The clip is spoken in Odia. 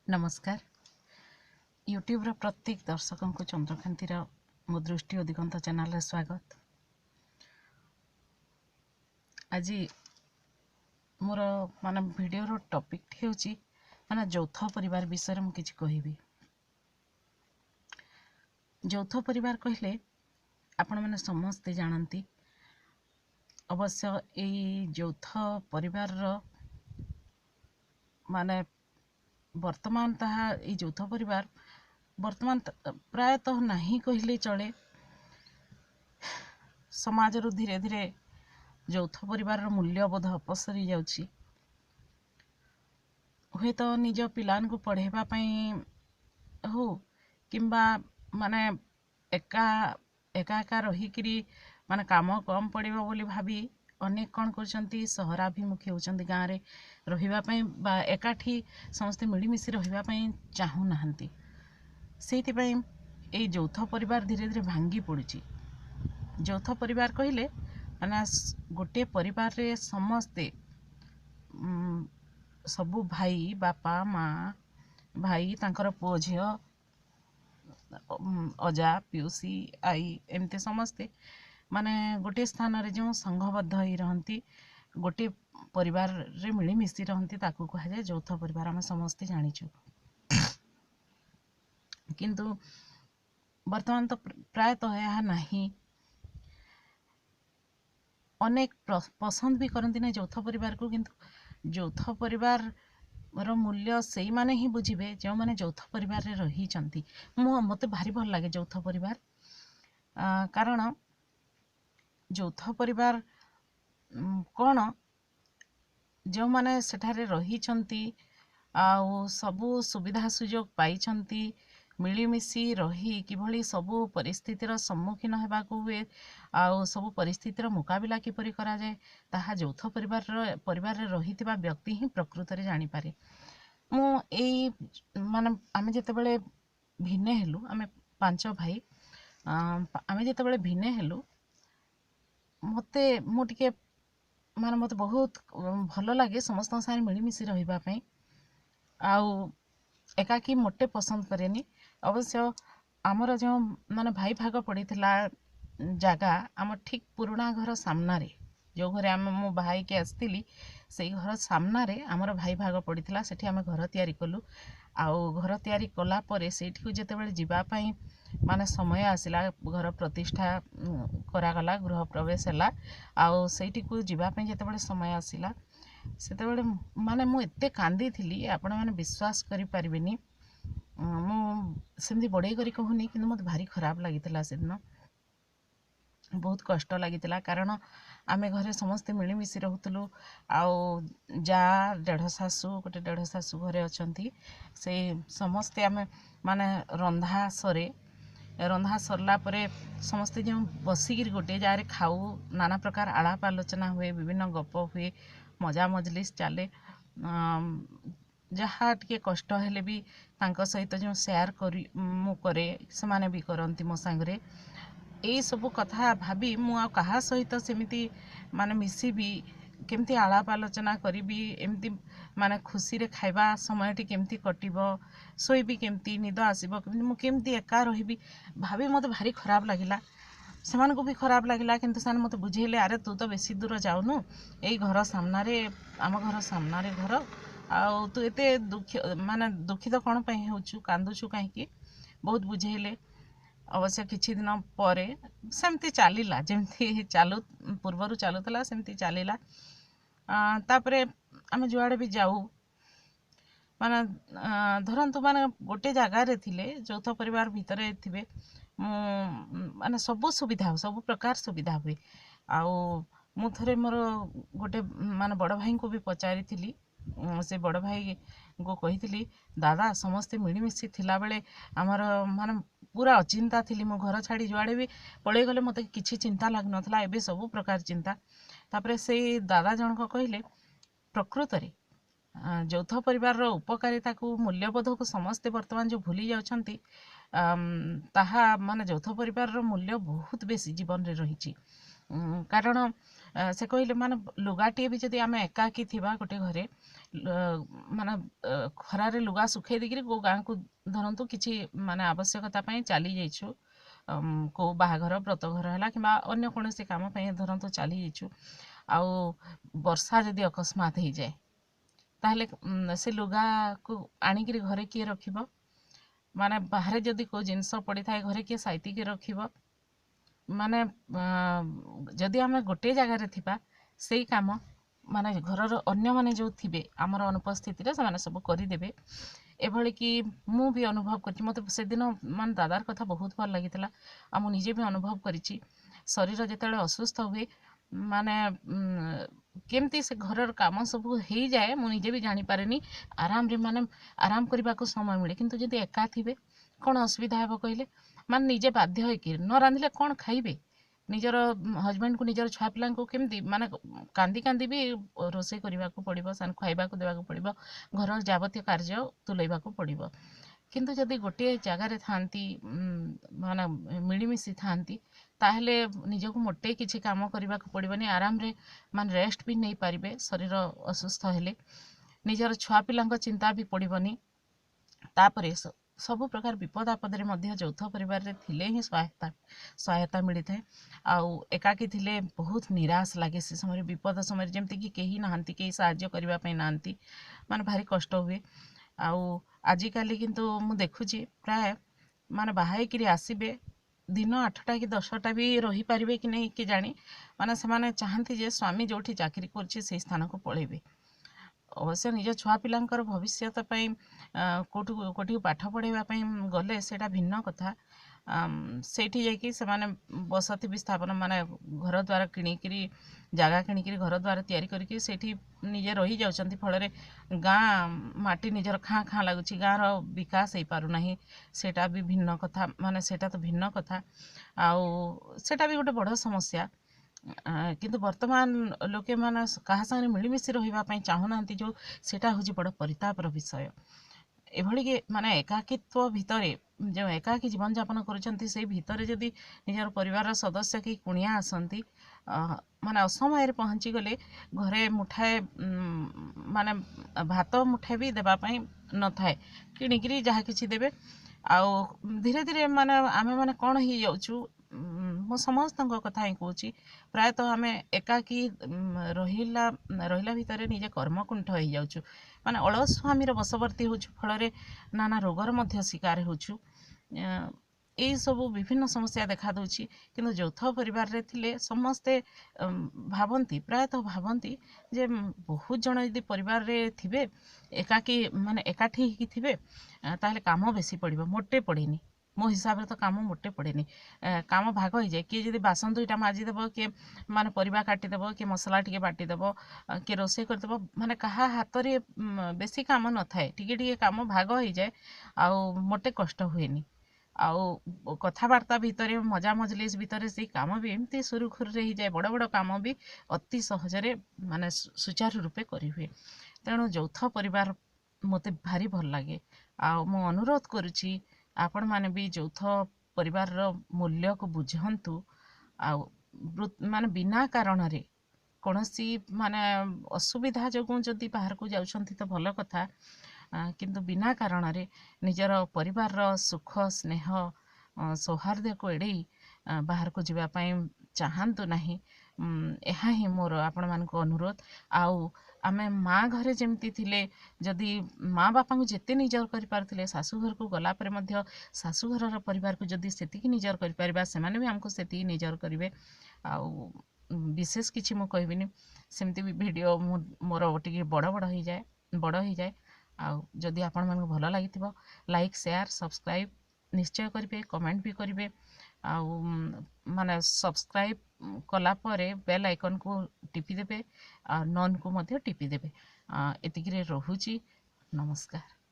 नमस्कार। यूट्यूब प्रत्येक दर्शकों को चंद्रकांतिर मो दृष्टि और दिगंत चैनल स्वागत। आज मोर मान वीडियो टॉपिक होची माने यौथ परिवार विषय में किछि कहिबी। यौथ परिवार कहले आपण माने समस्ते जानती। अवश्य यही यौथ परिवार माने वर्तमान ताहा यौथ परिवार वर्तमान प्रायतः नहीं कहले चले। समाज रो धीरे धीरे यौथ परिवार मूल्यबोध अपसरी जाउछि। हुए तो निज पिलान को पढ़ेबा पई हो किंबा माने एका एका एका रही किरी माने काम कम पड़िबो बोली भाबी अनेक कौन करछंती सहराभिमुखी होचंती। गाँव रे रहिबा पई बा एकाठी समस्ते मिलीमिशि रहिबा पई चाहू नाहंती। सेति पई ए यौथ परिवार धीरे धीरे भांगी पड़ुछि। यौथ परिवार कहले माने गोटे परिवार रे समस्ते सबु भाई बापा माँ भाई तांकर पुओ झियो अजा पिउसी आई एमते समस्ते माने गोटे स्थान रे जो संघबद्ध ही रहंती गोटे परिवार रे मिलीमिशि रहंती ताकू कहा जाए यौथ परिवार। आम समस्ते जानिछु किंतु वर्तमान तो प्रायतः यह नहीं। अनेक पसंद भी करती ना यौथ परिवार को, किंतु यौथ परिवार रो मूल्य से माने ही बुझिबे जो माने यौथ परिवार रे रही चंती। मते भारी भल लागे यौथ परिवार कारण यौथ परिवार कौन जो माने सेठारे रही चंती आउ सबु सुविधा सुयोग पाई चंती मिलीमिशि रही किभली सबु परिस्थितिर सम्मुखीन हेबाकू हुए आउ सबु परिस्थितिर मुकाबिला किपरि करा जाए ताहा यौथ परिवार रे रहितिबा व्यक्ति ही प्रकृत रे जानि पारे। मु एई माने आमे जेतेबेले भिन्ने हेलु आमे 5 भाई आमे जेतेबेले भिन्ने हेलु मते मु टिके माने मते बहुत भल लगे समस्त सारे मिलीमिशि रहिबा पई आउ एकाकी मोटे पसंद करेनी। अवश्य आमर जो माने भाई भाग पड़ीथिला जगह आम ठीक पुराना घर सामना रे जो घरे आम मो भाई के आसतिली से घर सामना रे आमर भाई भाग पड़ीथिला। सेठी आमे घर तयारी कलु आउ घर तयारी कला परे सेठी को जेतेबेले जिबा पई माने समय आसिला घर प्रतिष्ठा करागला गृह प्रवेश हैला आउ सेठी को जिबा पई जेतेबेले समय आसिला सेतेबेले माने मु एते कांदी थिली आपण माने विश्वास करि परिबेनी। मु सेमती बड़े करी कहूनी किंतु मते भारी खराब लागितला से दिन बहुत कष्ट लागितला कारण आमे घरे समस्ते मिलीमिशि रहूतलु आउ जा डेढ़ सासू गोटे डेढ़ सासू घरे अछंती से समस्ते आमे माने रंधा सरला परे समस्ते जो बसिकिर गोटे जारे खाऊ नाना प्रकार आलाप आलोचना हुए विभिन्न गप हुए मजा मजलिस चले जहाँ टिके कष्ट हेले भी तांको सहित जो शेयर करी मु करे से माने भी करंती मो संगरे यही सब कथा भाभी मु आ कहा सहित सेमिति माने मिसी भी केमती आलाप आलोचना करी एमती माने खुशी रे खाइबा समय टी केमती कटिबो सोईबी केमती निद आसीबो मु केमती एका रहिबी भाभी मते भारी खराब लागिला सेमान को भी खराब लागिला। किंतु सान मते बुझेले अरे तू तो बेसी दूर जाउनु एई घर सामना रे आम घर सामना रे घर आउ तू एते माने दुखित कौन पई होछु कांदुछु काहेकि बहुत बुझेले। अवश्य किछि दिन परे सेमती चलीला जेमती चालू पूर्वरु चालुतला सेमती चलीला। तापरे आमे जुआड़े भी जाऊ माने धरंतु माने गोटे जगह रे थिले यौथ परिवार भितरे थिबे माने सब सुविधा सब प्रकार सुविधा हुए आउ मु थरे मोर गोटे माने बड़ भाई को भी पचारि थिली से बड़ भाई को कही दादा समस्ते मिलीमिशि थिला बेले आमर माने पूरा अचिंता थी मो घर छाड़ी जुआड़े भी पलि गले मते किछि चिंता लाग नथला एबे सब प्रकार चिंता। तापरे से दादा जनक कहले प्रकृत रे यौथ परिवार रो उपकारिता को मूल्यबोध को समस्ते वर्तमान जो भूली जाउछंती ताहा माने यौथ परिवार रो मूल्य बहुत बेसी जीवन रे रहिछि। କାରଣ ସେ କହିଲେ ମାନେ ଲୁଗାଟିଏ ବି ଯଦି ଆମେ ଏକାକି ଥିବା ଗୋଟେ ଘରେ ମାନେ ଖରାରେ ଲୁଗା ଶୁଖେଇ ଦେଇକିରି କେଉଁ ଗାଁକୁ ଧରନ୍ତୁ କିଛି ମାନେ ଆବଶ୍ୟକତା ପାଇଁ ଚାଲି ଯାଇଛୁ, କେଉଁ ବାହାଘର ବ୍ରତଘର ହେଲା କିମ୍ବା ଅନ୍ୟ କୌଣସି କାମ ପାଇଁ ଧରନ୍ତୁ ଚାଲି ଯାଇଛୁ, ଆଉ ବର୍ଷା ଯଦି ଅକସ୍ମାତ ହେଇଯାଏ ତାହେଲେ ସେ ଲୁଗାକୁ ଆଣିକିରି ଘରେ କିଏ ରଖିବ? ମାନେ ବାହାରେ ଯଦି କେଉଁ ଜିନିଷ ପଡ଼ିଥାଏ ଘରେ କିଏ ସାଇତିକି ରଖିବ? ମାନେ ଯଦି ଆମେ ଗୋଟିଏ ଜାଗାରେ ଥିବା ସେଇ କାମ ମାନେ ଘରର ଅନ୍ୟମାନେ ଯେଉଁ ଥିବେ ଆମର ଅନୁପସ୍ଥିତିରେ ସେମାନେ ସବୁ କରିଦେବେ। ଏଭଳି କି ମୁଁ ବି ଅନୁଭବ କରିଛି, ମୋତେ ସେଦିନ ମାନେ ଦାଦାର କଥା ବହୁତ ଭଲ ଲାଗିଥିଲା ଆଉ ମୁଁ ନିଜେ ବି ଅନୁଭବ କରିଛି। ଶରୀର ଯେତେବେଳେ ଅସୁସ୍ଥ ହୁଏ ମାନେ କେମିତି ସେ ଘରର କାମ ସବୁ ହେଇଯାଏ ମୁଁ ନିଜେ ବି ଜାଣିପାରେନି, ଆରାମରେ ମାନେ ଆରାମ କରିବାକୁ ସମୟ ମିଳେ। କିନ୍ତୁ ଯଦି ଏକା ଥିବେ କ'ଣ ଅସୁବିଧା ହେବ କହିଲେ? ମାନେ ନିଜେ ବାଧ୍ୟ ହେଇକି ନ ରାନ୍ଧିଲେ କ'ଣ ଖାଇବେ? ନିଜର ହଜବେଣ୍ଡକୁ ନିଜର ଛୁଆ ପିଲାଙ୍କୁ କେମିତି ମାନେ କାନ୍ଦି କାନ୍ଦି ବି ରୋଷେଇ କରିବାକୁ ପଡ଼ିବ, ସେମାନଙ୍କୁ ଖାଇବାକୁ ଦେବାକୁ ପଡ଼ିବ, ଘରର ଯାବତୀୟ କାର୍ଯ୍ୟ ତୁଲେଇବାକୁ ପଡ଼ିବ। କିନ୍ତୁ ଯଦି ଗୋଟିଏ ଜାଗାରେ ଥାଆନ୍ତି ମାନେ ମିଳିମିଶି ଥାଆନ୍ତି ତାହେଲେ ନିଜକୁ ମୋଟେ କିଛି କାମ କରିବାକୁ ପଡ଼ିବନି, ଆରାମରେ ମାନେ ରେଷ୍ଟ ବି ନେଇପାରିବେ। ଶରୀର ଅସୁସ୍ଥ ହେଲେ ନିଜର ଛୁଆ ପିଲାଙ୍କ ଚିନ୍ତା ବି ପଡ଼ିବନି। ତାପରେ ସବୁ ପ୍ରକାର ବିପଦ ଆପଦରେ ମଧ୍ୟ ଯୌଥ ପରିବାରରେ ଥିଲେ ହିଁ ସହାୟତା ମିଳିଥାଏ। ଆଉ ଏକାକି ଥିଲେ ବହୁତ ନିରାଶ ଲାଗେ ସେ ସମୟରେ, ବିପଦ ସମୟରେ ଯେମିତିକି କେହି ନାହାନ୍ତି, କେହି ସାହାଯ୍ୟ କରିବା ପାଇଁ ନାହାନ୍ତି, ମାନେ ଭାରି କଷ୍ଟ ହୁଏ। ଆଉ ଆଜିକାଲି କିନ୍ତୁ ମୁଁ ଦେଖୁଛି ପ୍ରାୟ ମାନେ ବାହା ହେଇକିରି ଆସିବେ ଦିନ 8ଟା କି 10ଟା ବି ରହିପାରିବେ କି ନାହିଁ କି ଜାଣି, ମାନେ ସେମାନେ ଚାହାନ୍ତି ଯେ ସ୍ୱାମୀ ଯେଉଁଠି ଚାକିରି କରୁଛି ସେଇ ସ୍ଥାନକୁ ପଳେଇବେ। ଅବଶ୍ୟ ନିଜ ଛୁଆ ପିଲାଙ୍କର ଭବିଷ୍ୟତ ପାଇଁ କେଉଁଠିକୁ ପାଠ ପଢ଼ାଇବା ପାଇଁ ଗଲେ ସେଇଟା ଭିନ୍ନ କଥା। ସେଇଠି ଯାଇକି ସେମାନେ ବସତି ବି ସ୍ଥାପନ ମାନେ ଘର ଦ୍ୱାର କିଣିକିରି ଜାଗା କିଣିକିରି ଘର ଦ୍ୱାର ତିଆରି କରିକି ସେଇଠି ନିଜେ ରହିଯାଉଛନ୍ତି। ଫଳରେ ଗାଁ ମାଟି ନିଜର ଖାଁ ଖାଁ ଲାଗୁଛି, ଗାଁର ବିକାଶ ହେଇପାରୁନାହିଁ। ସେଇଟା ବି ଭିନ୍ନ କଥା, ମାନେ ସେଇଟା ତ ଭିନ୍ନ କଥା, ଆଉ ସେଇଟା ବି ଗୋଟେ ବଡ଼ ସମସ୍ୟା। କିନ୍ତୁ ବର୍ତ୍ତମାନ ଲୋକେ ମାନେ କାହା ସାଙ୍ଗରେ ମିଳିମିଶି ରହିବା ପାଇଁ ଚାହୁଁନାହାନ୍ତି, ଯେଉଁ ସେଇଟା ହେଉଛି ବଡ଼ ପରିତାପର ବିଷୟ। ଏଭଳି କି ମାନେ ଏକାକିତ୍ୱ ଭିତରେ ଯେଉଁ ଏକାକୀ ଜୀବନଯାପନ କରୁଛନ୍ତି ସେଇ ଭିତରେ ଯଦି ନିଜର ପରିବାରର ସଦସ୍ୟ କେହି କୁଣିଆ ଆସନ୍ତି ମାନେ ଅସମୟରେ ପହଞ୍ଚିଗଲେ ଘରେ ମୁଠାଏ ମାନେ ଭାତ ମୁଠାଏ ବି ଦେବା ପାଇଁ ନଥାଏ, କିଣିକିରି ଯାହା କିଛି ଦେବେ। ଆଉ ଧୀରେ ଧୀରେ ମାନେ ଆମେମାନେ କ'ଣ ହେଇଯାଉଛୁ, ମୁଁ ସମସ୍ତଙ୍କ କଥା ହିଁ କହୁଛି, ପ୍ରାୟତଃ ଆମେ ଏକାକି ରହିଲା ଭିତରେ ନିଜେ କର୍ମକୁଣ୍ଠ ହେଇଯାଉଛୁ, ମାନେ ଅଳସୁଆମୀର ବଶବର୍ତ୍ତୀ ହେଉଛୁ। ଫଳରେ ନାନା ରୋଗର ମଧ୍ୟ ଶିକାର ହେଉଛୁ। ଏଇସବୁ ବିଭିନ୍ନ ସମସ୍ୟା ଦେଖା ଦେଉଛି। କିନ୍ତୁ ଯୌଥ ପରିବାରରେ ଥିଲେ ସମସ୍ତେ ଭାବନ୍ତି, ପ୍ରାୟତଃ ଭାବନ୍ତି ଯେ ବହୁତ ଜଣ ଯଦି ପରିବାରରେ ଥିବେ ଏକାକି ମାନେ ଏକାଠି ହେଇକି ଥିବେ ତାହେଲେ କାମ ବେଶୀ ପଡ଼ିବ। ମୋଟେ ପଡ଼େନି, ମୋ ହିସାବରେ ତ କାମ ମୋଟେ ପଡ଼େନି। କାମ ଭାଗ ହେଇଯାଏ। କିଏ ଯଦି ବାସନ ଦୁଇଟା ମାଜିଦେବ, କିଏ ମାନେ ପରିବା କାଟିଦେବ, କିଏ ମସଲା ଟିକେ ବାଟିଦେବ, କିଏ ରୋଷେଇ କରିଦେବ, ମାନେ କାହା ହାତରେ ବେଶୀ କାମ ନଥାଏ, ଟିକେ ଟିକେ କାମ ଭାଗ ହେଇଯାଏ ଆଉ ମୋଟେ କଷ୍ଟ ହୁଏନି। ଆଉ କଥାବାର୍ତ୍ତା ଭିତରେ ମଜା ମଜଲିସ୍ ଭିତରେ ସେଇ କାମ ବି ଏମିତି ସୁରୁଖୁରୁରେ ହେଇଯାଏ, ବଡ଼ ବଡ଼ କାମ ବି ଅତି ସହଜରେ ମାନେ ସୁଚାରୁ ରୂପେ କରିହୁଏ। ତେଣୁ ଯୌଥ ପରିବାର ମୋତେ ଭାରି ଭଲ ଲାଗେ। ଆଉ ମୁଁ ଅନୁରୋଧ କରୁଛି ଆପଣମାନେ ବି ଯୌଥ ପରିବାରର ମୂଲ୍ୟକୁ ବୁଝନ୍ତୁ। ଆଉ ମାନେ ବିନା କାରଣରେ କୌଣସି ମାନେ ଅସୁବିଧା ଯୋଗୁଁ ଯଦି ବାହାରକୁ ଯାଉଛନ୍ତି ତ ଭଲ କଥା, କିନ୍ତୁ ବିନା କାରଣରେ ନିଜର ପରିବାରର ସୁଖ ସ୍ନେହ ସୌହାର୍ଦ୍ଦ୍ୟକୁ ଏଡ଼େଇ ବାହାରକୁ ଯିବା ପାଇଁ ଚାହାନ୍ତୁ ନାହିଁ। ଏହା ହିଁ ମୋର ଆପଣମାନଙ୍କୁ ଅନୁରୋଧ। ଆଉ ଆମେ ମା ଘରେ ଯେମିତି ଥିଲେ, ଯଦି ମା ବାପାଙ୍କୁ ଯେତେ ନିଜର କରିପାରୁଥିଲେ ଶାଶୁଘରକୁ ଗଲା ପରେ ମଧ୍ୟ ଶାଶୁଘରର ପରିବାରକୁ ଯଦି ସେତିକି ନିଜର କରିପାରିବା ସେମାନେ ବି ଆମକୁ ସେତିକି ନିଜର କରିବେ। ଆଉ ବିଶେଷ କିଛି ମୁଁ କହିବିନି, ସେମିତି ବି ଭିଡ଼ିଓ ମୋର ଟିକେ ବଡ଼ ହେଇଯାଏ। ଆଉ ଯଦି ଆପଣମାନଙ୍କୁ ଭଲ ଲାଗିଥିବ ଲାଇକ୍ ସେୟାର ସବସ୍କ୍ରାଇବ୍ ନିଶ୍ଚୟ କରିବେ, କମେଣ୍ଟ ବି କରିବେ। ଆଉ ମାନେ ସବସ୍କ୍ରାଇବ୍ କଲା ପରେ ବେଲ୍ ଆଇକନ୍କୁ ଟିପି ଦେବେ ଆଉ ନନ୍କୁ ମଧ୍ୟ ଟିପି ଦେବେ। ଏତିକିରେ ରହୁଛି, ନମସ୍କାର।